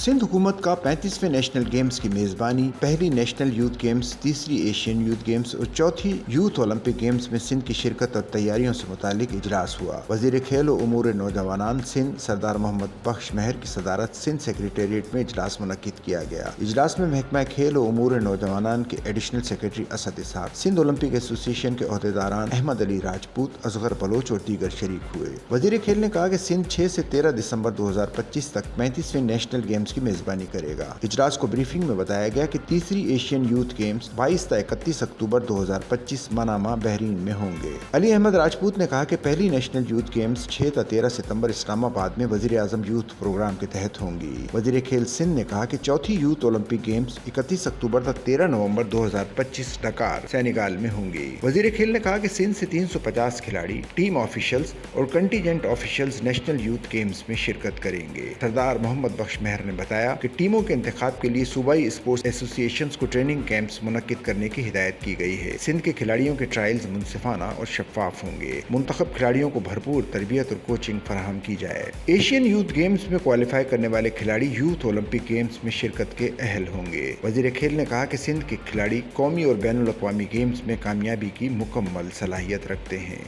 सिंध हुकूमत का 35वें national games की मेजबानी, पहली नेशनल यूथ गेम्स, तीसरी एशियन यूथ गेम्स और चौथी यूथ ओलंपिक गेम्स में सिंध की शिरकत और तैयारियों से मुतालिक इजलास हुआ। वजीर खेल और उमूर नौजवानान सिंध सरदार मोहम्मद बख्श महर की सदारत सिंध सेक्रेटेरिएट में इजलास मुनक्किद किया गया। इजलास में महकमा खेल और उमूर नौजवानान के एडिशनल सेक्रेटरी असद इसहाक, सिंध ओलंपिक एसोसिएशन के अहदेदारान अहमद अली राजपूत, असगर बलोच और दीगर शरीक हुए। वजीर खेल ने कहा कि सिंध 6 से 13 दिसंबर 2025 तक 35वें नेशनल गेम्स की मेजबानी करेगा। इजलास को ब्रीफिंग में बताया गया कि तीसरी एशियन यूथ गेम्स 22 से 31 अक्टूबर 2025 मनामा बहरीन में होंगे। अली अहमद राजपूत ने कहा कि पहली नेशनल यूथ गेम्स 6 से 13 सितंबर इस्लामाबाद में वजीर आजम यूथ प्रोग्राम के तहत होंगी। वजीर खेल सिंध ने कहा कि चौथी यूथ ओलंपिक गेम्स 31 अक्टूबर तक 13 नवंबर 2025 डकार सेनेगाल में होंगी। वजीर खेल ने कहा कि सिंध से 350 खिलाड़ी, टीम ऑफिशियल्स और contingent officials national youth games में शिरकत करेंगे। सरदार मोहम्मद बख्श महर ने बताया कि टीमों के इंतखाब के लिए सूबाई स्पोर्ट्स एसोसिएशंस को ट्रेनिंग कैंप्स मुनक्किद करने की हिदायत की गई है। सिंध के खिलाड़ियों के ट्रायल्स मुनसिफाना और शफाफ होंगे। मुंतखब खिलाड़ियों को भरपूर तरबियत और कोचिंग फराहम की जाए। एशियन यूथ गेम्स में क्वालिफाई करने वाले खिलाड़ी यूथ ओलंपिक गेम्स में शिरकत के अहल होंगे। वजीर खेल ने कहा कि सिंध के खिलाड़ी कौमी और बैनुल अक़वामी गेम्स में कामयाबी की मुकम्मल सलाहियत रखते हैं।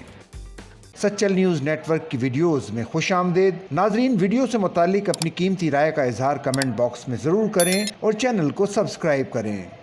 सच्चल न्यूज़ नेटवर्क की वीडियोस में खुश आमदेद। नाजरीन, वीडियो से मुतालिक अपनी कीमती राय का इजहार कमेंट बॉक्स में ज़रूर करें और चैनल को सब्सक्राइब करें।